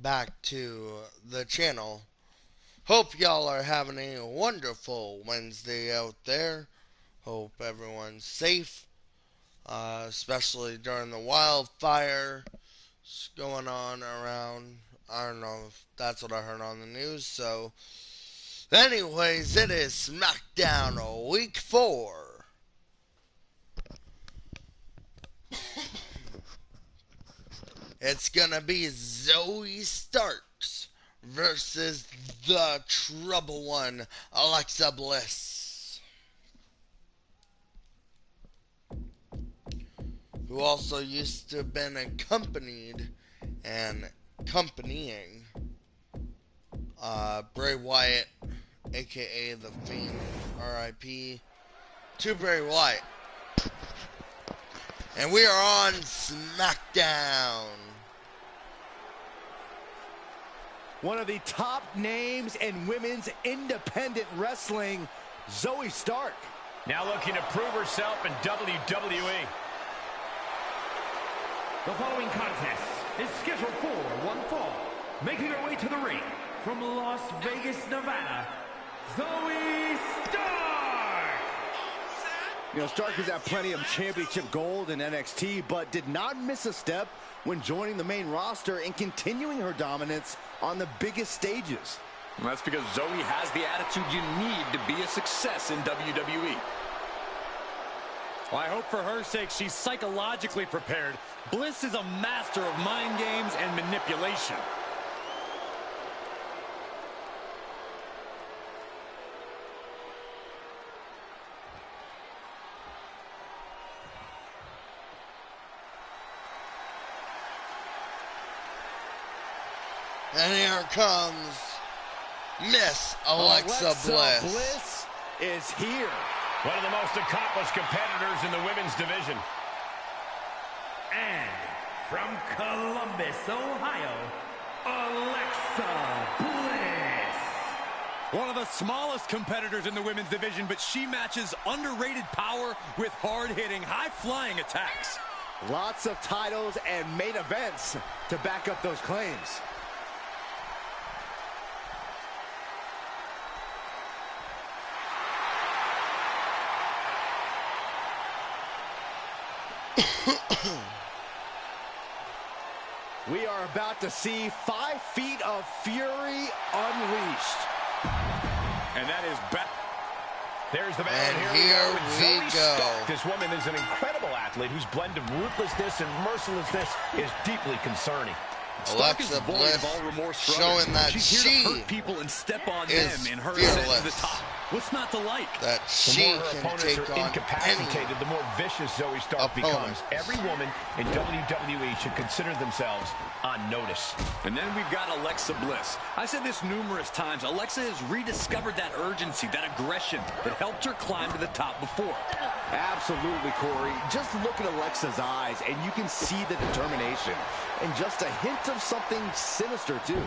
back to the channel. Hope y'all are having a wonderful Wednesday out there. Hope everyone's safe, especially during the wildfire going on around. I don't know if that's what I heard on the news. So, anyways, it is Smackdown Week 4. It's gonna be Zoe Starks versus the Trouble One, Alexa Bliss, who also used to have been accompanying Bray Wyatt, aka The Fiend, R.I.P. to Bray Wyatt. And we are on Smackdown. One of the top names in women's independent wrestling, Zoe Stark. Now looking to prove herself in WWE. The following contest is scheduled for one fall. Making her way to the ring from Las Vegas, Nevada, Zoe Stark. You know, Stark has had plenty of championship gold in NXT, but did not miss a step when joining the main roster and continuing her dominance on the biggest stages. Well, that's because Zoe has the attitude you need to be a success in WWE. Well, I hope for her sake she's psychologically prepared. Bliss is a master of mind games and manipulation. And here comes Miss Alexa Bliss. Bliss is here. One of the most accomplished competitors in the women's division. And from Columbus, Ohio, Alexa Bliss. One of the smallest competitors in the women's division, but she matches underrated power with hard-hitting, high-flying attacks. Lots of titles and main events to back up those claims. We are about to see 5 feet of fury unleashed. And that is back. There's the man. And here we go. Stark. This woman is an incredible athlete whose blend of ruthlessness and mercilessness is deeply concerning. Alexa Bliss showing that she's here to hurt people and step on them in her ascent to the top. What's not to like? That she can take on incapacitated, the more vicious Zoe Stark becomes. Every woman in WWE should consider themselves on notice. And then we've got Alexa Bliss. I said this numerous times. Alexa has rediscovered that urgency, that aggression that helped her climb to the top before. Absolutely, Corey. Just look at Alexa's eyes, and you can see the determination. And just a hint of something sinister, too.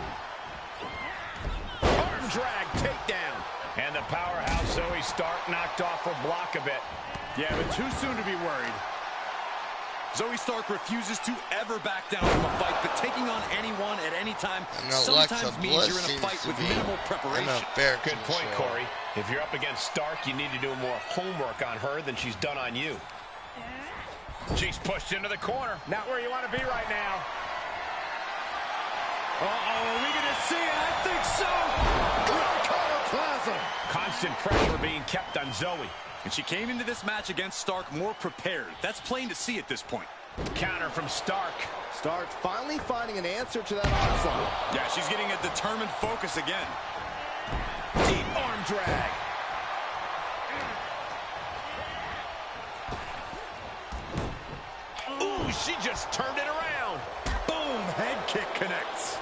Arm drag takedown. And the powerhouse Zoe Stark knocked off her block a bit. Yeah, but too soon to be worried. Zoe Stark refuses to ever back down from a fight, but taking on anyone at any time sometimes means you're in a fight with minimal preparation. Good point, Corey. If you're up against Stark, you need to do more homework on her than she's done on you. She's pushed into the corner. Not where you want to be right now. Are we going to see it? I think so. Constant pressure being kept on Zoe. And she came into this match against Stark more prepared. That's plain to see at this point. Counter from Stark. Stark finally finding an answer to that onslaught. Yeah, she's getting a determined focus again. Deep arm drag. Ooh, she just turned it around. Boom, head kick connects.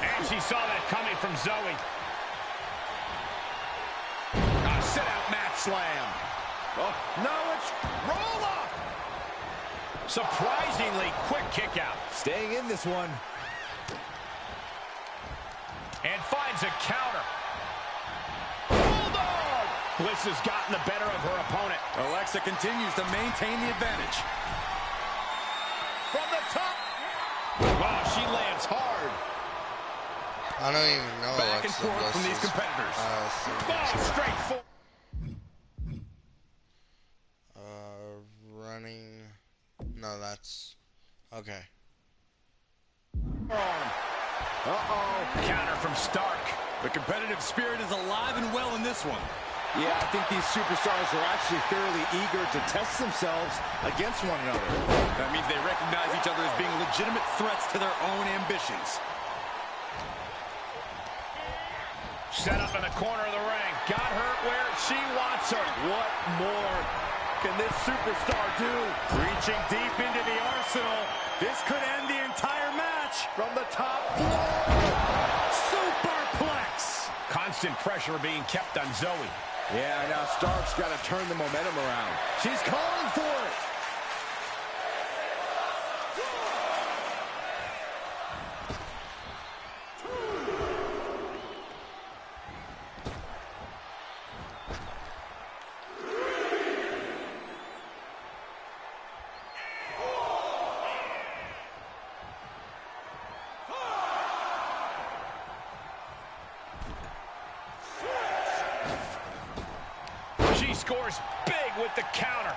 And she saw that coming from Zoe. Sit-out mat slam. Oh, no, it's roll up. Surprisingly quick kick out. Staying in this one. And finds a counter. Bulldog! Bliss has gotten the better of her opponent. Alexa continues to maintain the advantage. From the top. Wow, she lands hard. I don't even know back and forth from these competitors. Straight forward. Running. No, that's okay. Counter from Stark. The competitive spirit is alive and well in this one. Yeah, I think these superstars are actually fairly eager to test themselves against one another. That means they recognize each other as being legitimate threats to their own ambitions. Set up in the corner of the ring. Got her where she wants her. What more can this superstar do? Reaching deep into the arsenal. This could end the entire match. From the top floor. Superplex. Constant pressure being kept on Zoe. Yeah, now Stark's got to turn the momentum around. She's calling for it. She scores big with the counter.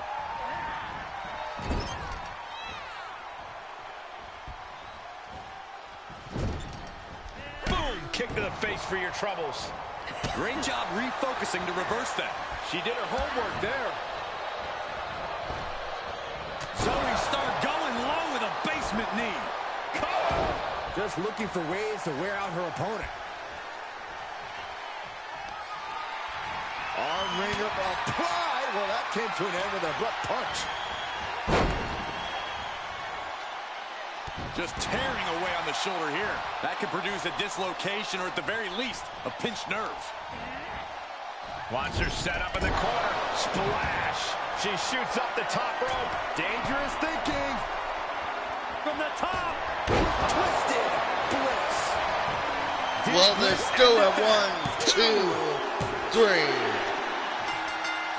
Boom! Kick to the face for your troubles. Great job refocusing to reverse that. She did her homework there. Zoe Stark going low with a basement knee. Just looking for ways to wear out her opponent. Arm wringer applied. Well, that came to an end with an abrupt punch. Just tearing away on the shoulder here. That could produce a dislocation or at the very least, a pinched nerve. Wants her set up in the corner. Splash. She shoots up the top rope. Dangerous thinking. From the top. Twisted bliss. Well, they're still at 1, 2, 3.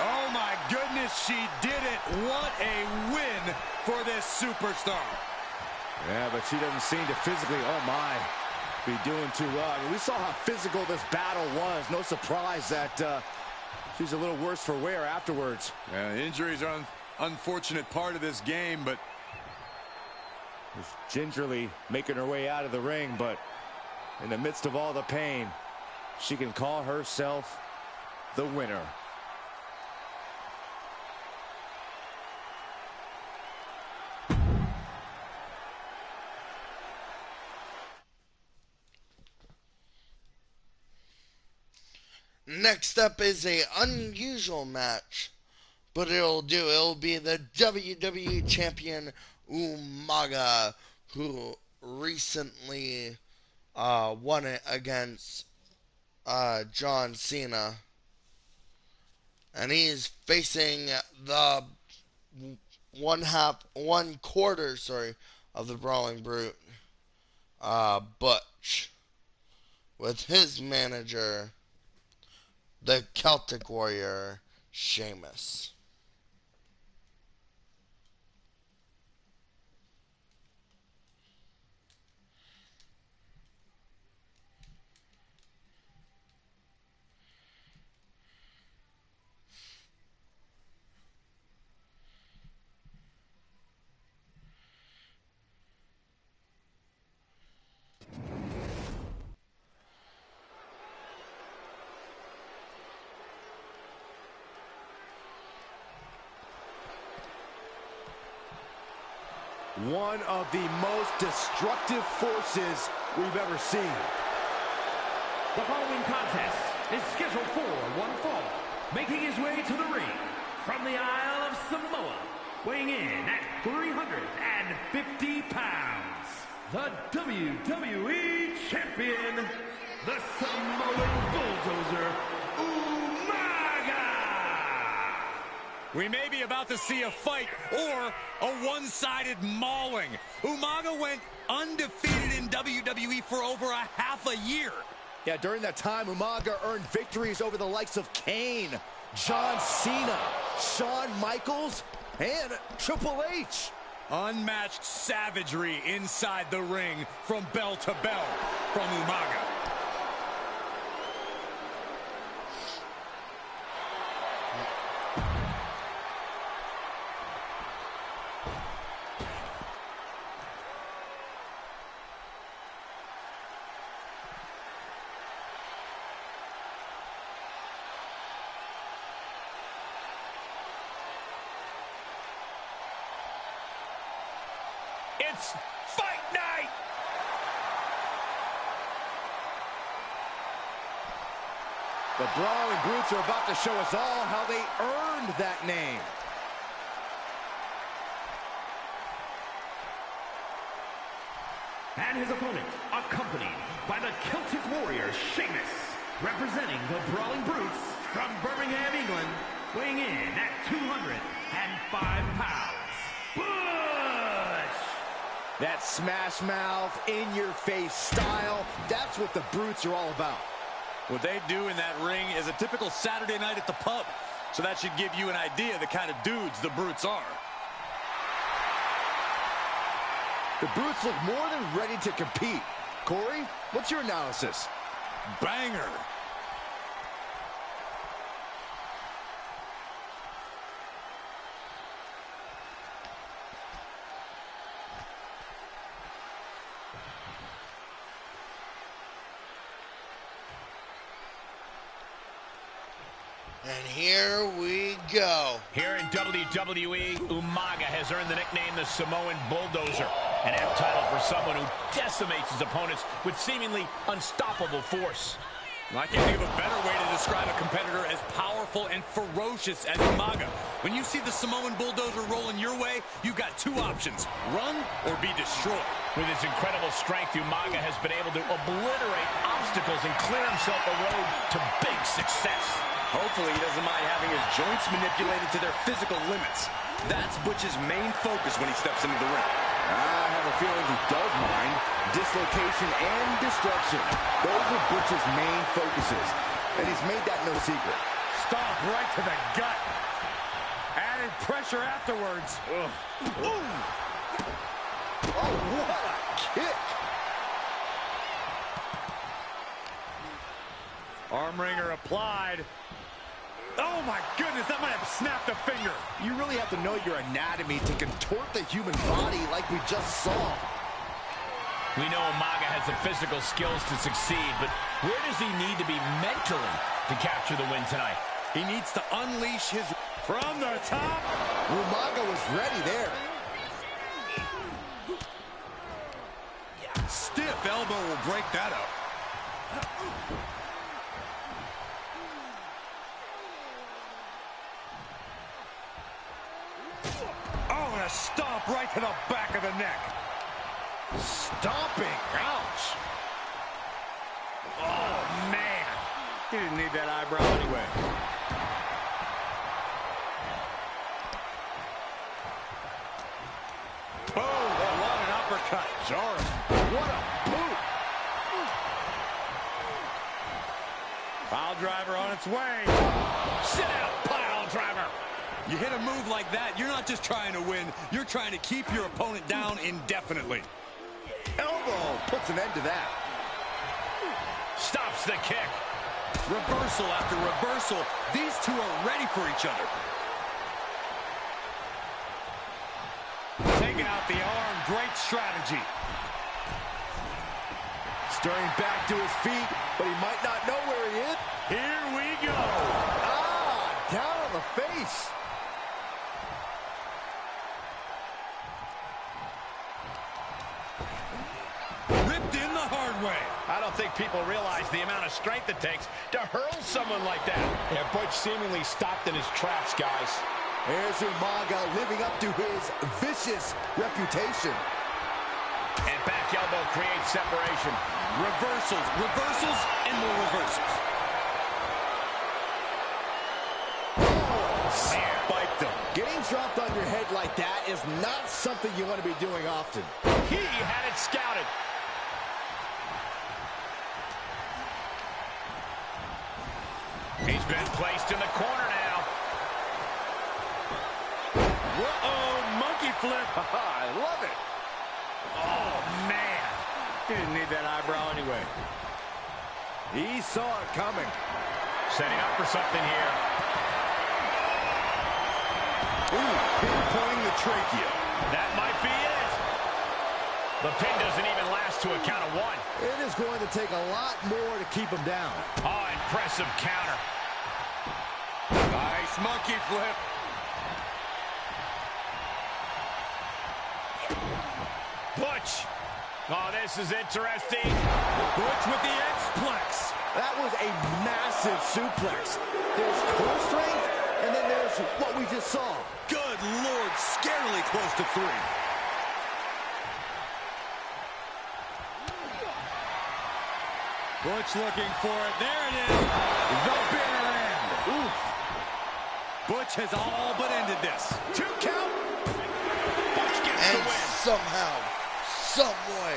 Oh my goodness, she did it. What a win for this superstar. Yeah, but she doesn't seem to physically, oh my, be doing too well. I mean, we saw how physical this battle was. No surprise that she's a little worse for wear afterwards. Yeah, injuries are an unfortunate part of this game, but just gingerly making her way out of the ring, but in the midst of all the pain, she can call herself the winner. Next up is a unusual match, but it'll do. It'll be the WWE Champion Umaga, who recently won it against John Cena, and he's facing the one quarter of the Brawling Brute, Butch, with his manager, the Celtic Warrior, Sheamus. One of the most destructive forces we've ever seen. The following contest is scheduled for one fall. Making his way to the ring from the Isle of Samoa, weighing in at 350 pounds, the WWE Champion, the Samoan Bulldozer, Umaga! we may be about to see a fight or a one-sided mauling. Umaga went undefeated in WWE for over a half a year. Yeah, during that time, Umaga earned victories over the likes of Kane, John Cena, Shawn Michaels, and Triple H. Unmatched savagery inside the ring from bell to bell from Umaga. It's fight night! The Brawling Brutes are about to show us all how they earned that name. And his opponent, accompanied by the Celtic Warrior, Sheamus, representing the Brawling Brutes from Birmingham, England, weighing in at 205 pounds, Bush! That smash mouth, in-your-face style, that's what the Brutes are all about. What they do in that ring is a typical Saturday night at the pub. So that should give you an idea of the kind of dudes the Brutes are. The Brutes look more than ready to compete. Corey, what's your analysis? Banger. And here we go. Here in WWE, Umaga has earned the nickname the Samoan Bulldozer, an apt title for someone who decimates his opponents with seemingly unstoppable force. I can't think of a better way to describe a competitor as powerful and ferocious as Umaga. When you see the Samoan Bulldozer rolling your way, you've got two options: run or be destroyed. With his incredible strength, Umaga has been able to obliterate obstacles and clear himself a road to big success. Hopefully he doesn't mind having his joints manipulated to their physical limits. That's Butch's main focus when he steps into the ring. I have a feeling he does mind. Dislocation and destruction. Those are Butch's main focuses. And he's made that no secret. Stomp right to the gut. Added pressure afterwards. Oh, what a kick. Arm wringer applied. Oh my goodness, that might have snapped a finger. You really have to know your anatomy to contort the human body like we just saw. We know Umaga has the physical skills to succeed, but where does he need to be mentally to capture the win tonight? He needs to unleash his... From the top. Umaga was ready there. Stiff elbow will break that up. Oh, and a stomp right to the back of the neck. Stomping. Ouch. Oh, man. He didn't need that eyebrow anyway. Boom. What an uppercut. Jarring. What a boot. Pile driver on its way. Sit out, pile driver. You hit a move like that, you're not just trying to win, you're trying to keep your opponent down indefinitely. Elbow puts an end to that. Stops the kick. Reversal after reversal. These two are ready for each other. Taking out the arm. Great strategy. Stirring back to his feet, but he might not know where he is. Here we go. Ah, down on the face. Ripped in the hard way. I don't think people realize the amount of strength it takes to hurl someone like that. Yeah, Butch seemingly stopped in his tracks, guys. Here's Umaga living up to his vicious reputation. And back elbow creates separation. Reversals, reversals, and more reversals. Spiked him. Getting dropped on your head like that is not something you want to be doing often. He had it scouted. He's been placed in the corner now. Whoa, monkey flip. I love it. Oh, man. He didn't need that eyebrow anyway. He saw it coming. Setting up for something here. Ooh, pinpointing the trachea. That might be it. The pin doesn't even last to a count of one. It is going to take a lot more to keep him down. Oh, impressive counter. Nice monkey flip. Butch. Oh, this is interesting. Butch with the X-Plex. That was a massive suplex. There's core strength, and then there's what we just saw. Good Lord, scarily close to 3. Butch looking for it. There it is. The bitter end. Oof. Butch has all but ended this. 2 count. Butch gets the And win. somehow, some way,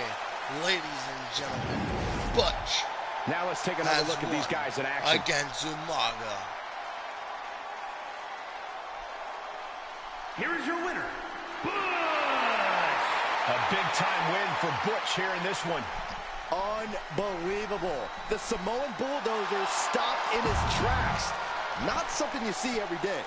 ladies and gentlemen, Butch Now let's take another look at these guys in action. against Umaga. Here is your winner, Butch! A big-time win for Butch here in this one. Unbelievable. The Samoan Bulldozer stopped in his tracks. Not something you see every day.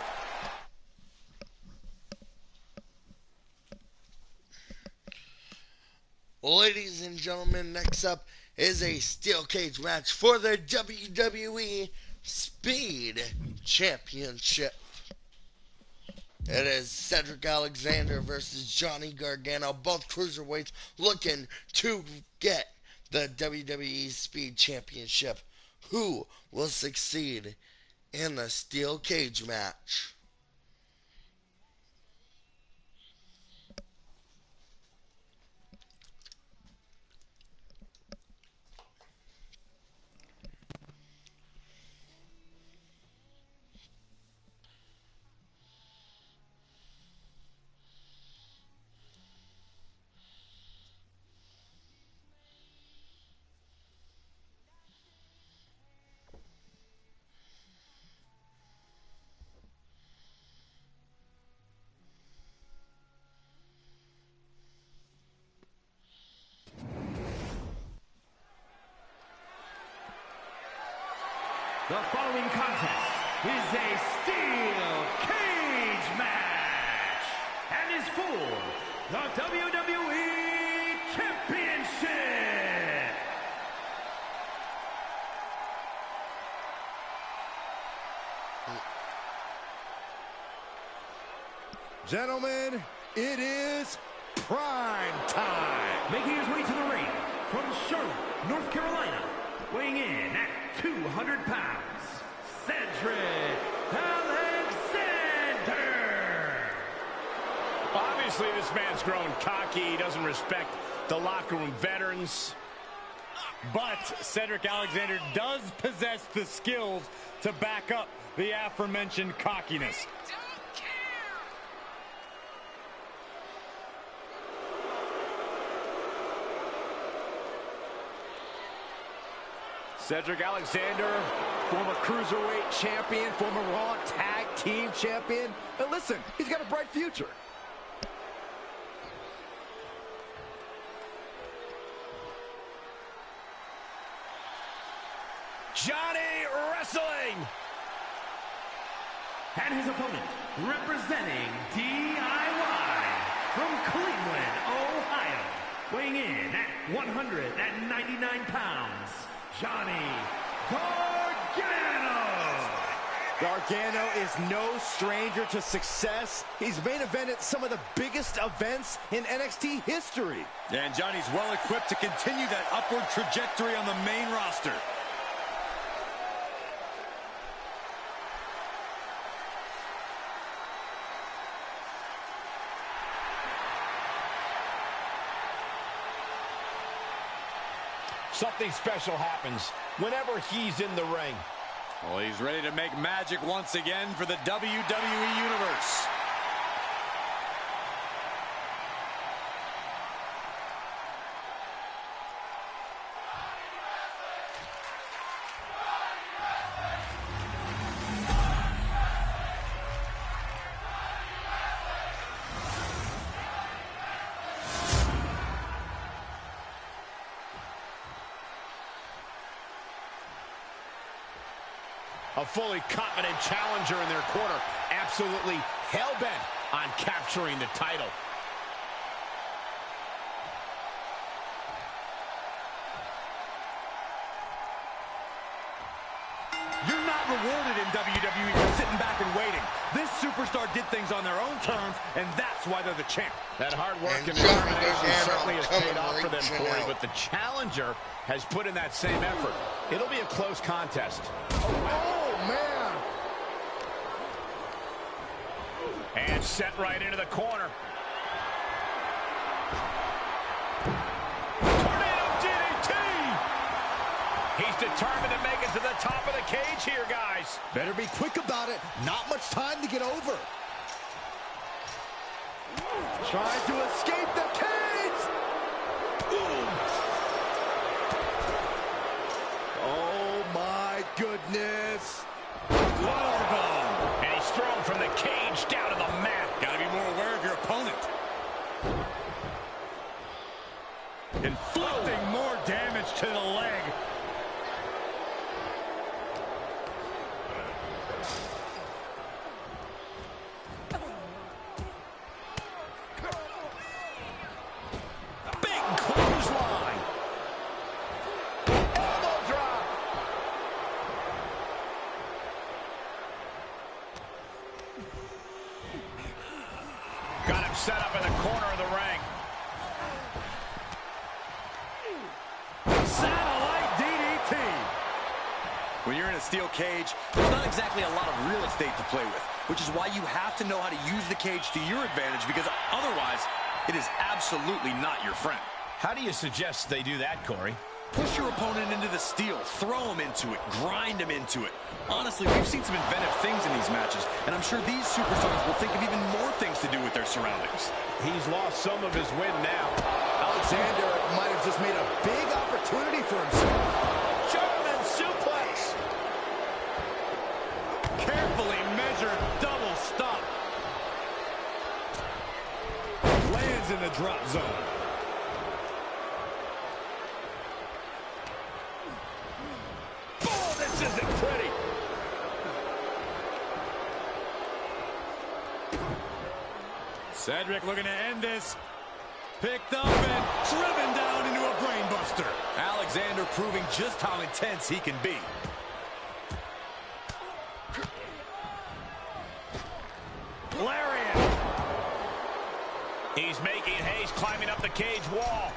Ladies and gentlemen, next up is a steel cage match for the WWE Speed Championship. It is Cedric Alexander versus Johnny Gargano, both cruiserweights looking to get the WWE Speed Championship. Who will succeed in the steel cage match? The following contest is a steel cage match and is for the WWE Championship. Gentlemen, it is prime time. Making his way to the ring from Charlotte, North Carolina, weighing in at 200 pounds, Cedric Alexander. Obviously, this man's grown cocky. He doesn't respect the locker room veterans. But Cedric Alexander does possess the skills to back up the aforementioned cockiness. Cedric Alexander, former Cruiserweight champion, former Raw Tag Team champion. But listen, he's got a bright future. Johnny Wrestling. And his opponent, representing DIY from Cleveland, Ohio, weighing in at 199 pounds, Johnny Gargano. Gargano is no stranger to success. He's main evented some of the biggest events in NXT history. And Johnny's well equipped to continue that upward trajectory on the main roster. Something special happens whenever he's in the ring. Well, he's ready to make magic once again for the WWE Universe. A fully confident challenger in their corner, absolutely hell-bent on capturing the title. You're not rewarded in WWE for sitting back and waiting. This superstar did things on their own terms, and that's why they're the champ. That hard work and Johnny determination Gargano certainly has paid off for them, reaching Corey, out. but the challenger has put in that same effort. It'll be a close contest. Oh, man. And set right into the corner. Tornado DDT! He's determined to make it to the top of the cage here, guys. Better be quick about it. Not much time to get over. Trying to escape the cage. Ooh. Oh, my goodness. Powerbomb. And he's thrown from the cage down to the mat. Gotta be more aware of your opponent. Inflicting more damage to the leg. Big clothesline. Elbow drop. Got him set up in the corner of the ring. Satellite DDT. When you're in a steel cage, there's not exactly a lot of real estate to play with, which is why you have to know how to use the cage to your advantage, because otherwise, it is absolutely not your friend. How do you suggest they do that, Corey? Push your opponent into the steel, throw him into it, grind him into it. Honestly, we've seen some inventive things in these matches, and I'm sure these superstars will think of even more things to do with their surroundings. He's lost some of his wind now. Alexander might have just made a big opportunity for himself. German suplex. Carefully measured double stop. Lands in the drop zone. Oh, this isn't pretty. Cedric looking to end this. Picked up and driven down into a brainbuster. Alexander proving just how intense he can be. Lariat. He's making haste climbing up the cage wall.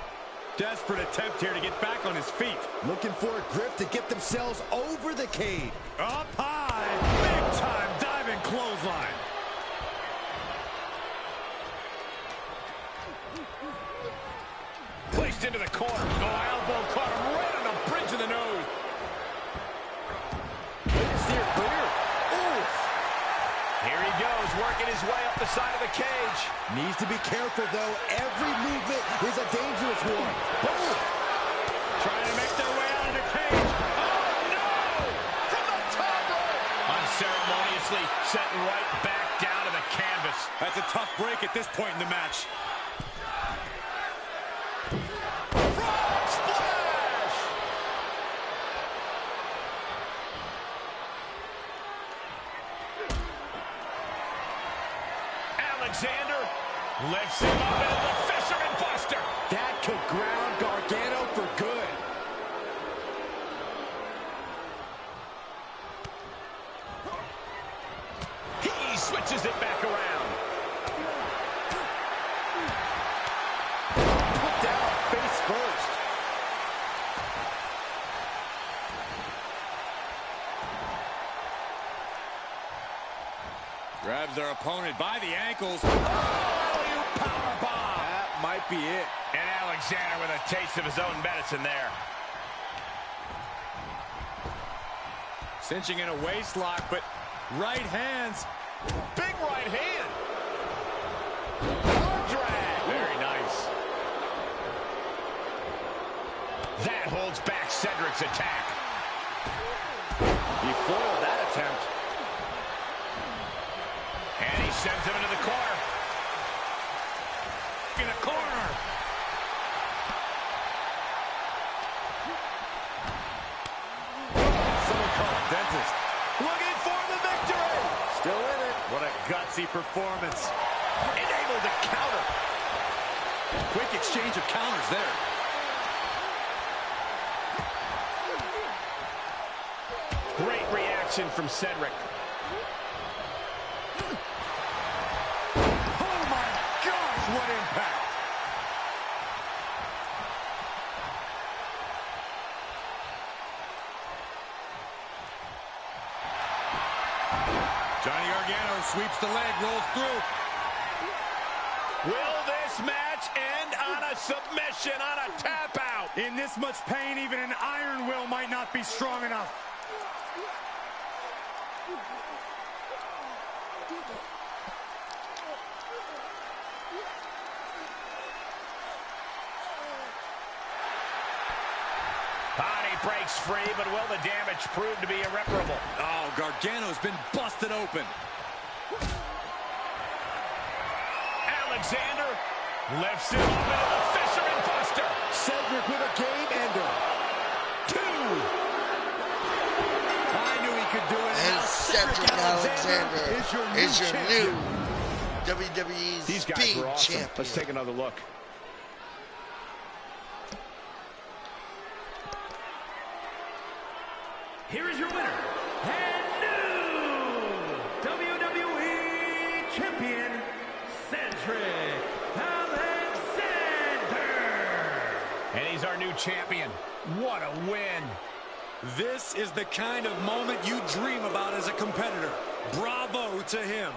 Desperate attempt here to get back on his feet. Looking for a grip to get themselves over the cage. Up high. Big time diving clothesline. Placed into the corner. Oh, elbow caught him right on the bridge of the nose. Steer clear. Ooh. Here he goes, working his way up the side of the cage. Needs to be careful, though. Every movement is a dangerous one. Boom. Trying to make their way out of the cage. Oh, no! From the top rope! Unceremoniously setting right back down to the canvas. That's a tough break at this point in the match. Frog splash! Alexander lifts him up into the Fisherman Buster. That could ground Gargano for good. He switches it back around. Put down face first. Grabs their opponent by the ankles. Oh, you powerbomb! That might be it. And Alexander with a taste of his own medicine there. Cinching in a waist lock, but right hands. Big right hand. Arm drag. Very nice. That holds back Cedric's attack. He foiled that attempt. And he sends him into the corner. In the corner. Someone call a dentist. Looking for the victory. Still in it. What a gutsy performance. Enabled to counter. Quick exchange of counters there. Great reaction from Cedric. what impact. Johnny Gargano sweeps the leg, rolls through. Will this match end on a submission, on a tap out? In this much pain, even an iron will might not be strong enough. Body breaks free, but will the damage prove to be irreparable? Oh, Gargano's been busted open. Alexander lifts him up into the Fisherman Buster. Cedric with a game ender. 2. I knew he could do it. And Now Cedric Alexander is your new WWE's These guys were awesome. champion. Let's take another look. Here is your winner, and new WWE Champion, Cedric Alexander. And he's our new champion. What a win. This is the kind of moment you dream about as a competitor. Bravo to him.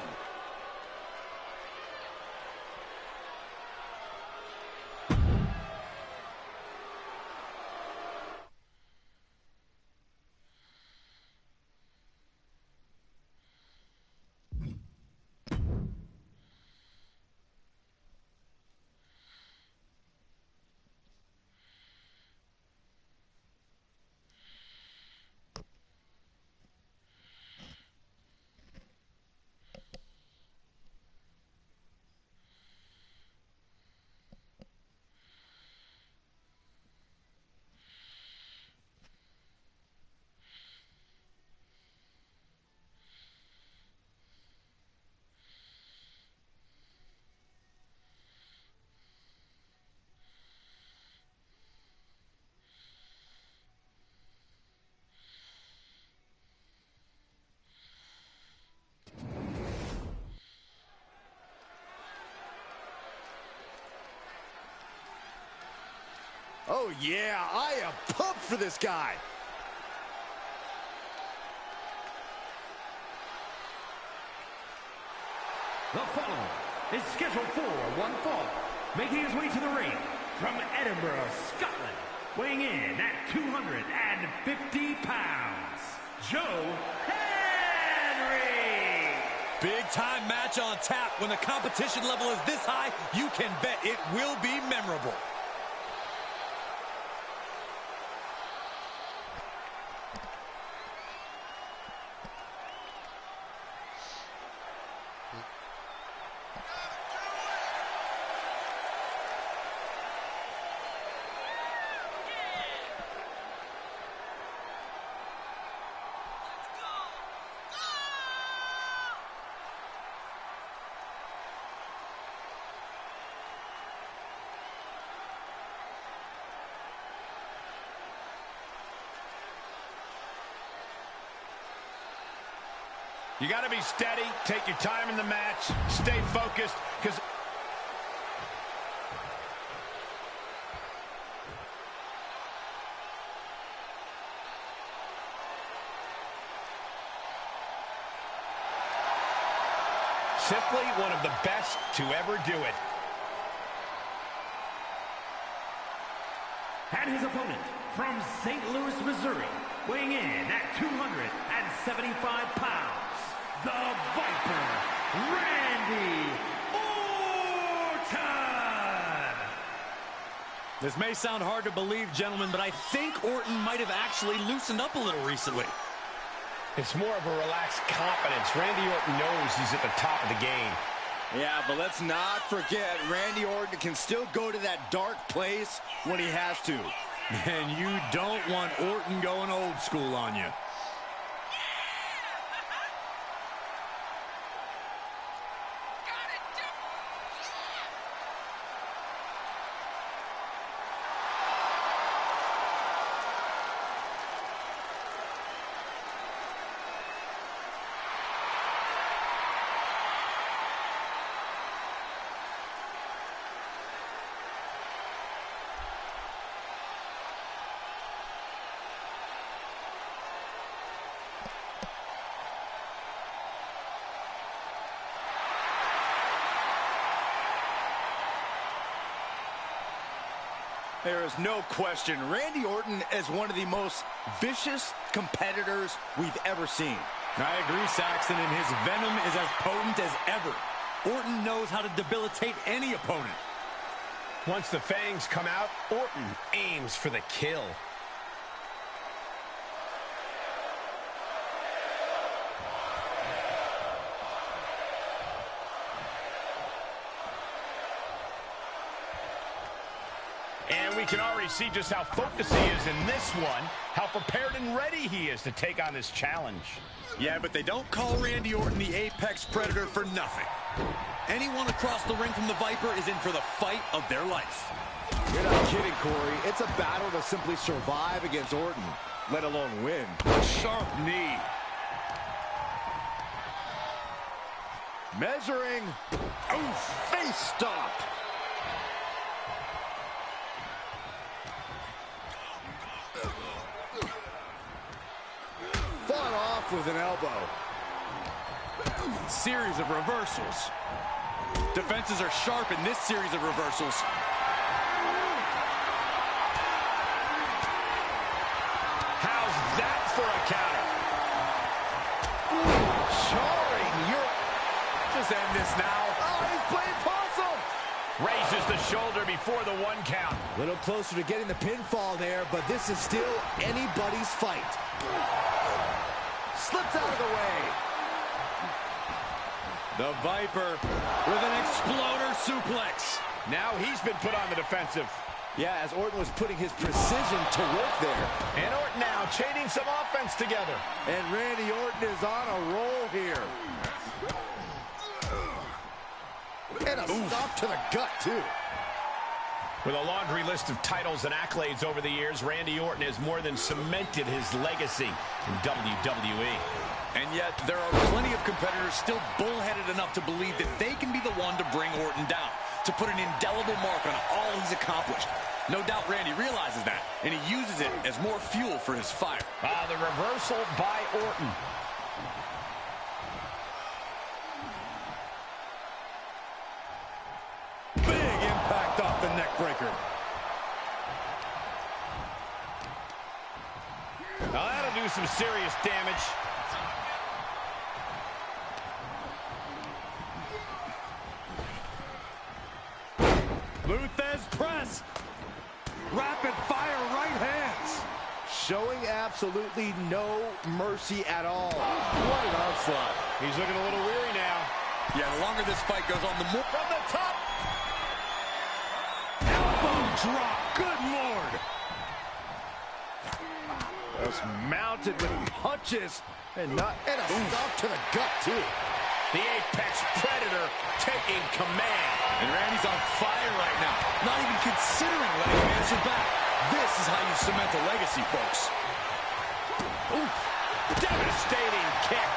Oh, yeah, I am pumped for this guy. The following is scheduled for one fall, making his way to the ring from Edinburgh, Scotland, weighing in at 250 pounds, Joe Henry. Big time match on tap. When the competition level is this high, you can bet it will be memorable. You got to be steady, take your time in the match, stay focused, because simply one of the best to ever do it. And his opponent from St. Louis, Missouri, weighing in at 275 pounds, the Viper, Randy Orton. This may sound hard to believe, gentlemen, but I think Orton might have actually loosened up a little recently. It's more of a relaxed confidence. Randy Orton knows he's at the top of the game. Yeah, but let's not forget, Randy Orton can still go to that dark place when he has to. And you don't want Orton going old school on you. There is no question. Randy Orton is one of the most vicious competitors we've ever seen. I agree, Saxton, and his venom is as potent as ever. Orton knows how to debilitate any opponent. Once the fangs come out, Orton aims for the kill. And we can already see just how focused he is in this one, how prepared and ready he is to take on this challenge. Yeah, but they don't call Randy Orton the Apex Predator for nothing. Anyone across the ring from the Viper is in for the fight of their life. You're not kidding, Corey. It's a battle to simply survive against Orton, let alone win. A sharp knee. Measuring. Oh, face stop. Fought off with an elbow. Series of reversals. Defenses are sharp in this series of reversals. How's that for a counter? Jarring. Just end this now. Oh, he's playing possum. Raises the shoulder before the 1 count. A little closer to getting the pinfall there, but this is still anybody's fight. Slips out of the way. The Viper with an exploder suplex. Now he's been put on the defensive. Yeah, as Orton was putting his precision to work there. And Orton now chaining some offense together. And Randy Orton is on a roll here. And a stop to the gut, too. With a laundry list of titles and accolades over the years, Randy Orton has more than cemented his legacy in WWE. And yet, there are plenty of competitors still bullheaded enough to believe that they can be the one to bring Orton down, to put an indelible mark on all he's accomplished. No doubt Randy realizes that, and he uses it as more fuel for his fire. The reversal by Orton. Big impact off the neck breaker. Now that'll do some serious damage. Luthez press. Rapid fire right hands. Showing absolutely no mercy at all. What an onslaught. He's looking a little weary now. Yeah, the longer this fight goes on, the more... From the top. Elbow drop. Good Lord. Just mounted with punches and a stop to the gut, too. The Apex Predator taking command. And Randy's on fire right now. Not even considering letting him answer back. This is how you cement a legacy, folks. Oof. Devastating kick.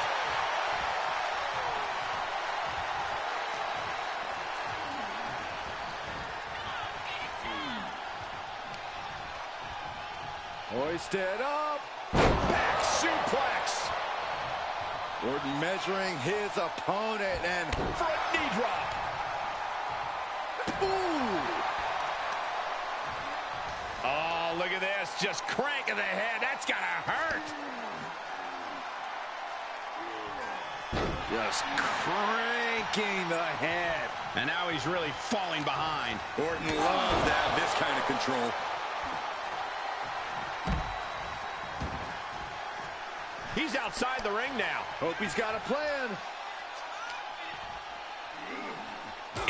Hoisted up. Back suplex. Orton measuring his opponent and Front knee drop. ooh. Oh, look at this. Just cranking the head. That's got to hurt. Just cranking the head. And now he's really falling behind. Orton loves to have this kind of control. He's outside the ring now. Hope he's got a plan.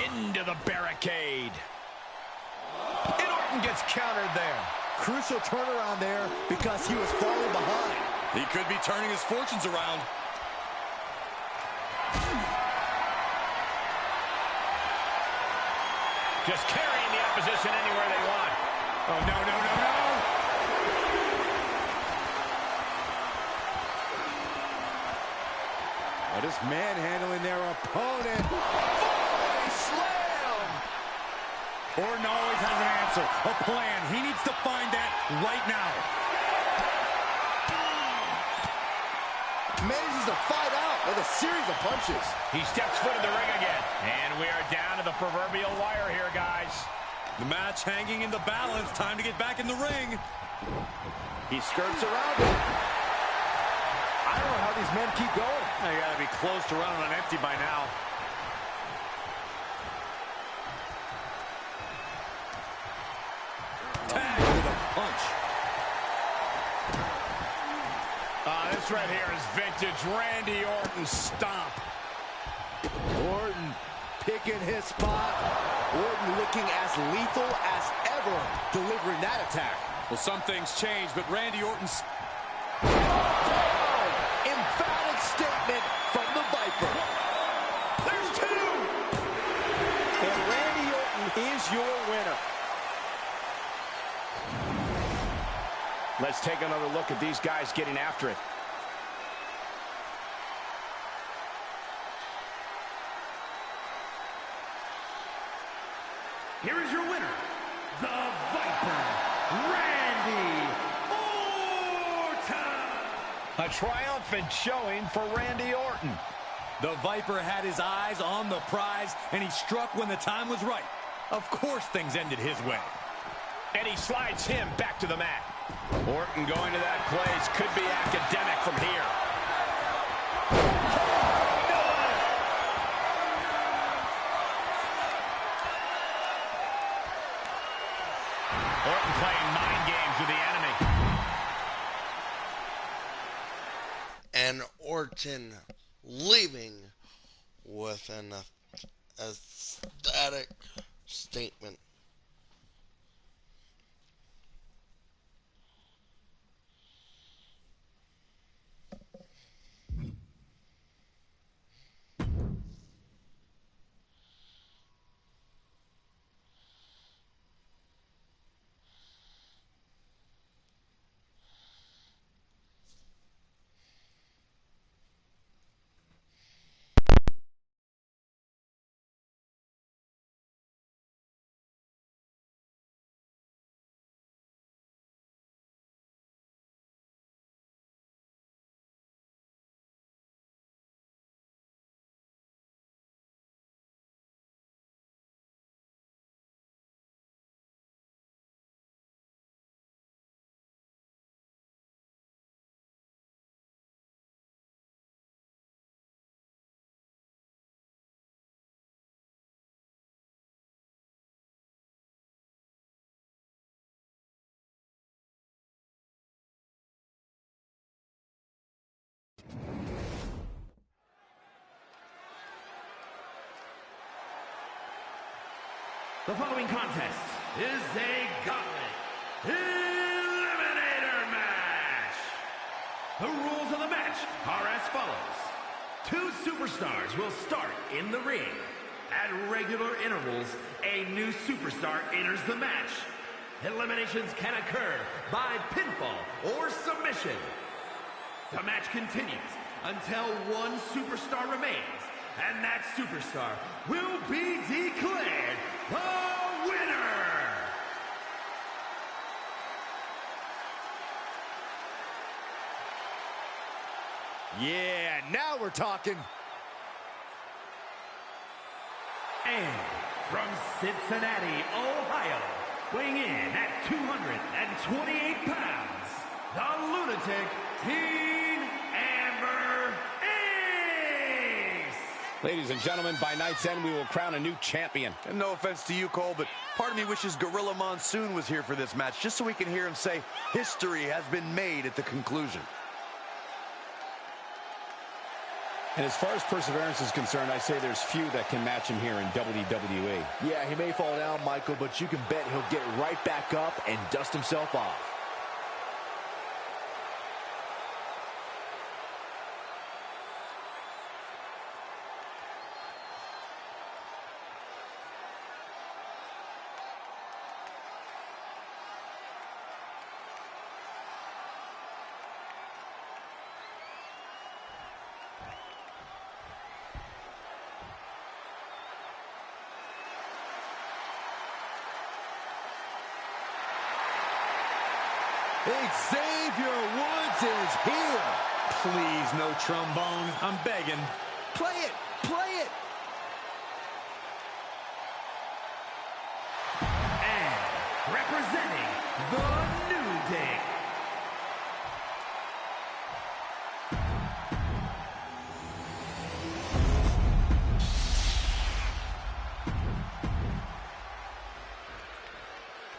Into the barricade. And Orton gets countered there. Crucial turnaround there because he was falling behind. He could be turning his fortunes around. Just carrying the opposition anywhere they want. Oh, no, no, no, no. Just manhandling their opponent. Volley slam! Orton always has an answer, a plan. He needs to find that right now. Manages to fight out with a series of punches. He steps foot in the ring again. And we are down to the proverbial wire here, guys. The match hanging in the balance. Time to get back in the ring. He skirts around it. I don't know how these men keep going. They got to be close to running on empty by now. Tag with a punch. This right here is vintage Randy Orton stomp. Orton picking his spot. Orton looking as lethal as ever, delivering that attack. Well, some things change, but Randy Orton's... Emphatic statement from the Viper. There's two! And Randy Orton is your winner. Let's take another look at these guys getting after it. Here is your winner, the Viper, Randy Orton. A triumphant showing for Randy Orton. The Viper had his eyes on the prize, and he struck when the time was right. Of course things ended his way. And he slides him back to the mat. Orton going to that place could be academic from here. Orton playing mind games with the enemy. And Orton leaving with an ecstatic statement. The following contest is a gauntlet eliminator match. The rules of the match are as follows. Two superstars will start in the ring. At regular intervals, a new superstar enters the match. Eliminations can occur by pinfall or submission. The match continues until one superstar remains, and that superstar will be declared the winner! Yeah, now we're talking. And from Cincinnati, Ohio, weighing in at 228 pounds, the lunatic Teen Amber Ace! Ladies and gentlemen, by night's end, we will crown a new champion. And no offense to you, Cole, but part of me wishes Gorilla Monsoon was here for this match, just so we can hear him say, history has been made at the conclusion. And as far as perseverance is concerned, I say there's few that can match him here in WWE. Yeah, he may fall down, Michael, but you can bet he'll get right back up and dust himself off. Xavier Woods is here. Please, no trombone. I'm begging. Play it. Play it. representing the New Day.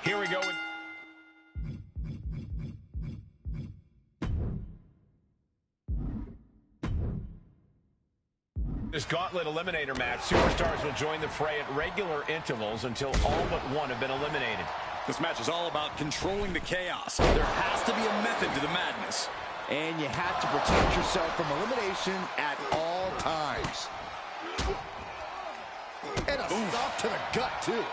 Here we go. This Gauntlet Eliminator match, superstars will join the fray at regular intervals until all but one have been eliminated. This match is all about controlling the chaos. There has to be a method to the madness. And you have to protect yourself from elimination at all times. And a stop to the gut, too.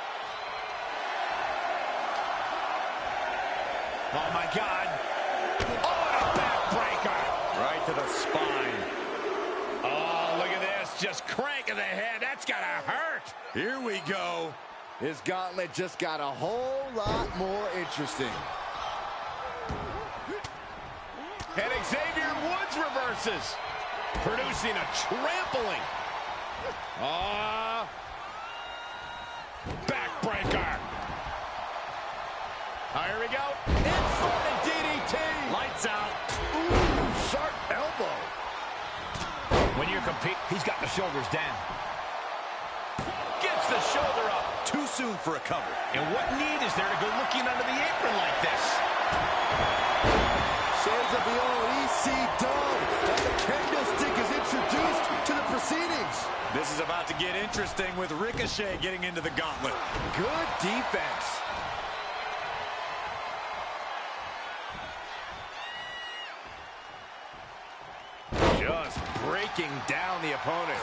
Oh, my God. Oh, and a backbreaker. Right to the spine. Oh, look at this. Just cranking the head. That's got to hurt. Here we go. His gauntlet just got a whole lot more interesting. And Xavier Woods reverses, producing a trampling. Backbreaker. Here we go. Inverted DDT. Lights out. Ooh, sharp elbow. When you compete, he's got the shoulders down. Gets the shoulder up. Too soon for a cover. And what need is there to go looking under the apron like this? Shades of the old EC dub as the kendo stick is introduced to the proceedings. This is about to get interesting with Ricochet getting into the gauntlet. Good defense. Just breaking down the opponent.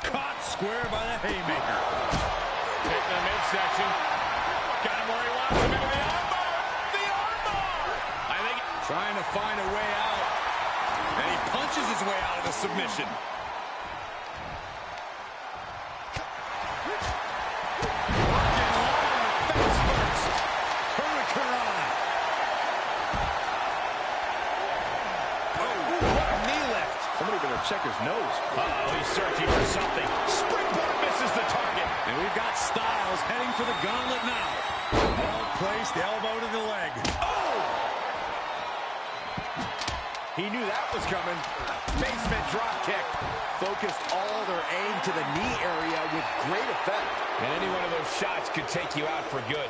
Caught square by the haymaker. Hitting the midsection. Got him where he wants him into the armbar. The armbar! I think Trying to find a way out. And he punches his way out of the submission. Working longer, face first. Hurricanrana. Oh, what a knee lift. Somebody better check his nose. Uh-oh, he's searching for something. Springboard misses the target. And we've got Styles heading for the gauntlet now. Well placed, elbow to the leg. Oh! He knew that was coming. Basement drop kick. Focused all their aim to the knee area with great effect. And any one of those shots could take you out for good.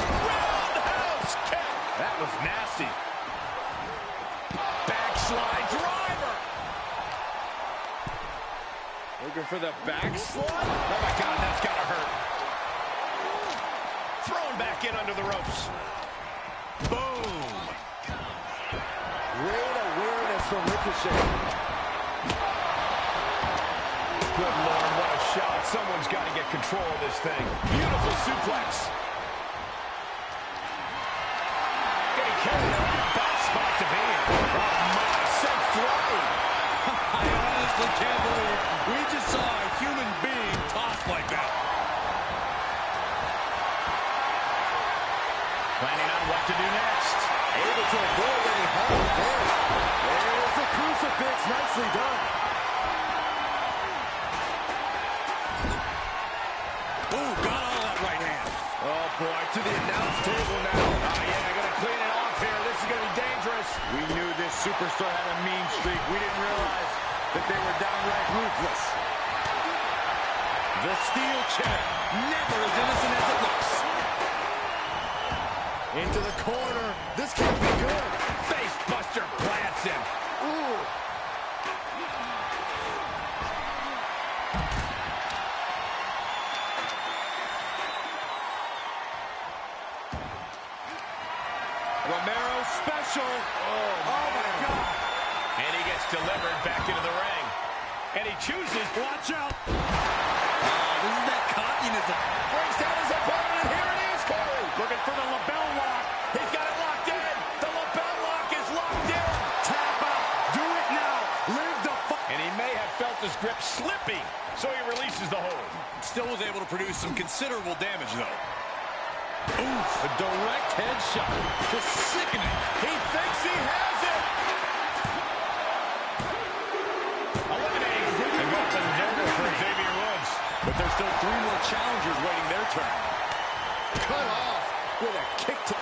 Roundhouse kick. That was nasty. Backslide driver. Looking for the backslide. Oh, my God, that's got to hurt. Thrown back in under the ropes. Boom. Great awareness from Ricochet. Good Lord, what a shot. Someone's got to get control of this thing. Beautiful suplex. Getting carried away. Bad spot to be in. Oh, my. Sent flying. I honestly can't believe we just saw a human being tossed like that. Planning on what to do next. Able to avoid any harm there. There's a crucifix. Nicely done. Ooh, got all that right hand. Oh, boy, to the announce table now. Oh, yeah, gonna clean it off here. This is gonna be dangerous. We knew this superstar had a mean streak. We didn't realize that they were downright ruthless. The steel chair, never as innocent as it looks. Into the corner. This can't be good. Face buster plants him. Ooh. Romero special. Oh my God. And he gets delivered back into the ring. And he chooses. Watch out. This is that communism. Brings down his opponent, and here it is, Corey. Looking for the lapel lock. He's got it locked in. The lapel lock is locked in. Tap out. Do it now. Live the fight. And he may have felt his grip slipping, so he releases the hold. Still was able to produce some considerable damage, though. Oof, a direct headshot. Just sickening. He thinks he has it. Eliminating. And nothing over for Xavier Woods. but there's still 3 more challengers waiting their turn. Cut off with a kick to...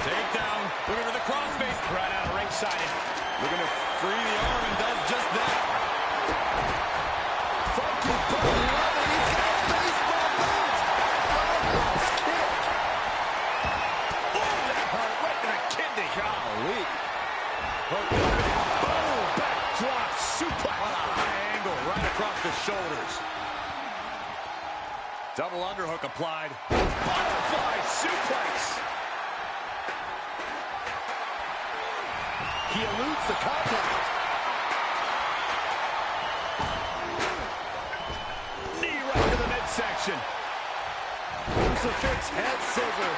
Takedown. Looking for the crossface. Right out of ringside. Looking to free the arm and does just that. Funky ball. Love it. He's got a baseball bat. Roundhouse kick. Oh, that hurt right in the kidney. Golly. Boom! Backdrop suplex. On a high angle right across the shoulders. Double underhook applied. Butterfly suplex. He eludes the contact. Knee right to the midsection. Crucifix head scissor.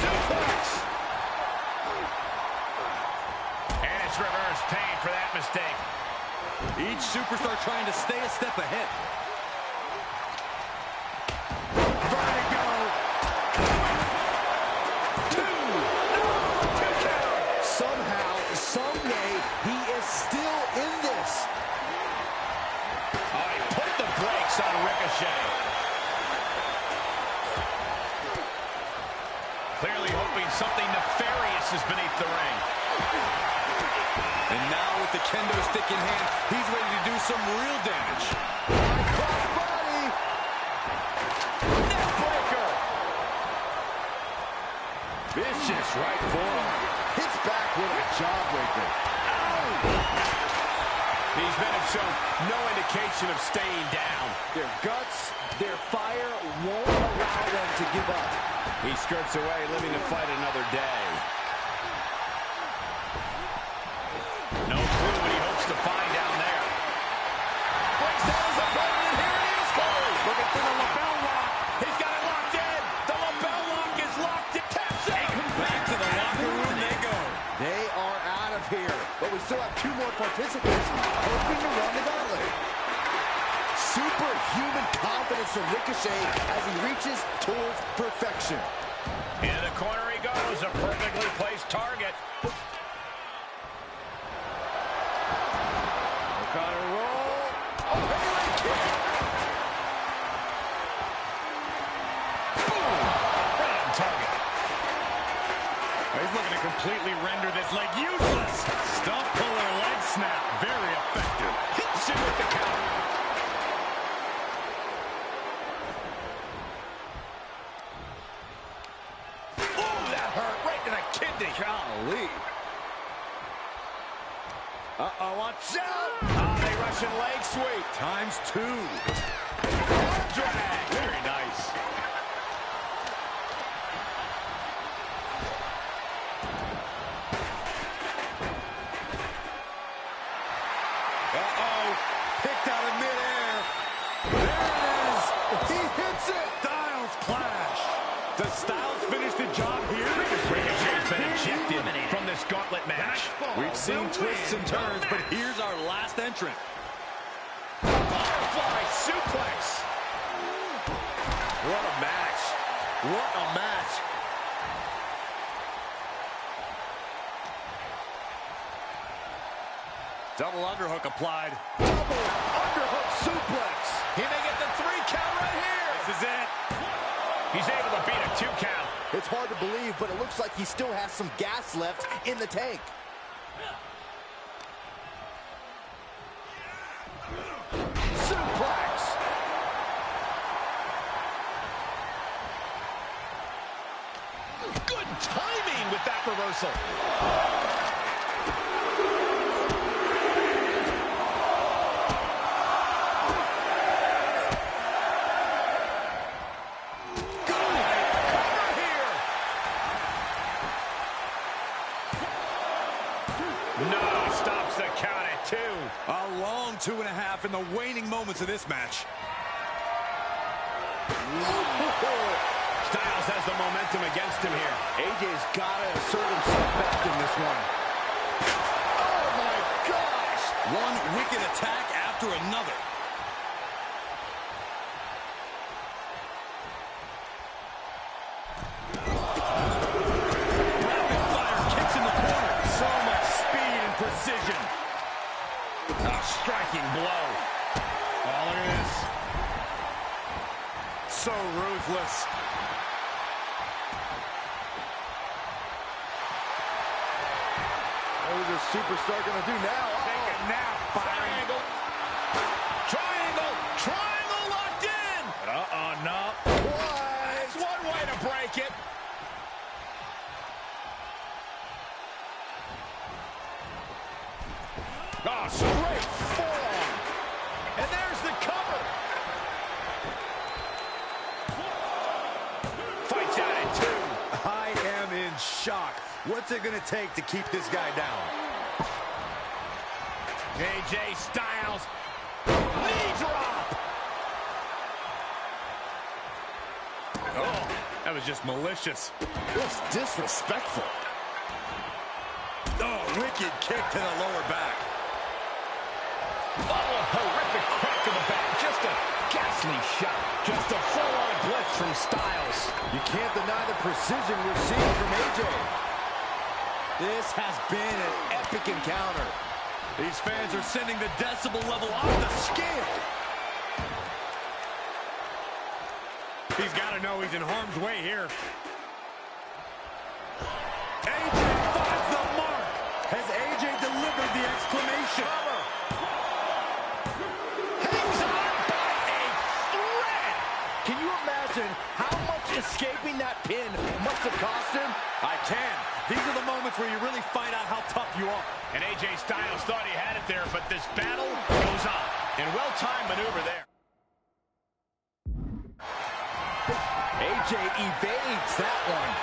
Suplex. And it's reverse pain for that mistake. Each superstar trying to stay a step ahead. Vertigo. 2. No, 2 count. Somehow, someway, he is still in this. Oh, he put the brakes on Ricochet. Clearly hoping something nefarious is beneath the ring. And now with the kendo stick in hand, he's ready to do some real damage. Crossbody. Neckbreaker. Vicious right forearm. Hits back with a jawbreaker. These men have shown no indication of staying down. Their guts, their fire won't allow them to give up. He skirts away, living to fight another day. No clue what he hopes to find down there. Breaks down his opponent, and here it is, Corey. Looking for the lapel lock. He's got it locked in. The lapel lock is locked in. Taps out. Back to the locker room they go. They are out of here, but we still have 2 more participants hoping to run the gauntlet. Superhuman confidence from Ricochet as he reaches towards perfection. Into the corner he goes, a perfectly placed target. Got a roll. Oh, Haley kick. Boom! Right on target. He's looking to completely render this leg useless. Stump puller leg snap. Very effective. Hits him with the counter. Oh, that hurt right to the kidney. Golly. Uh-oh, watch out. Oh, they Russian leg sweep. ×2. Drag. Very nice. Uh-oh. Picked out of midair. There it is. He hits it. Styles clash. Does Styles finish the job here? Ricochet's been ejected from this gauntlet match. We've seen twists and turns, but here's our last entrant. Butterfly suplex. What a match. What a match. Double underhook applied. Double underhook suplex. He may get the 3 count right here. This is it. He's able to beat a 2 count. It's hard to believe, but it looks like he still has some gas left in the tank. Suplex. Good timing with that reversal. No, stops the count at 2. A long 2.5 in the waning moments of this match. Styles has the momentum against him here. AJ's got to assert himself back in this one. Oh, my gosh. One wicked attack after another. Rapid fire kicks in the corner. So much speed and precision. striking blow. Oh, look at this. So ruthless. What is this superstar going to do now? Take a nap, Triangle. Triangle. Triangle locked in. Uh-oh, no. That's one way to break it. Oh, straight forearm. And there's the cover. Fights out at 2. I am in shock. What's it going to take to keep this guy down? AJ Styles. Knee drop. Oh, that was just malicious. Just disrespectful. Oh, wicked kick to the lower back. Oh, a horrific crack to the back. Just a ghastly shot. Just a full-on blitz from Styles. You can't deny the precision we're seeing from AJ. This has been an epic encounter. These fans are sending the decibel level off the scale. He's got to know he's in harm's way here. AJ finds the mark. Has AJ delivered the exclamation? Hangs on by a thread. Can you imagine how much escaping that pin must have cost him? I can. These are the moments where you really find out how tough you are. And AJ Styles thought he had it there, but this battle goes on. And well-timed maneuver there. AJ evades that one.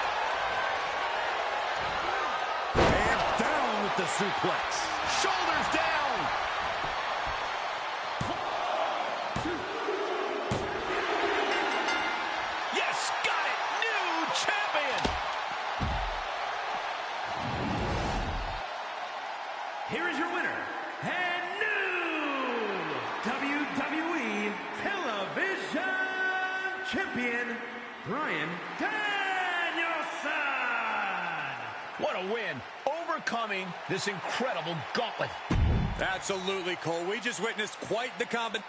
And down with the suplex. Shoulders down. Yes, got it. New champion. Here is your winner, and new WWE Television Champion, Bryan Danielson! What a win, overcoming this incredible gauntlet. Absolutely, Cole. We just witnessed quite the combination.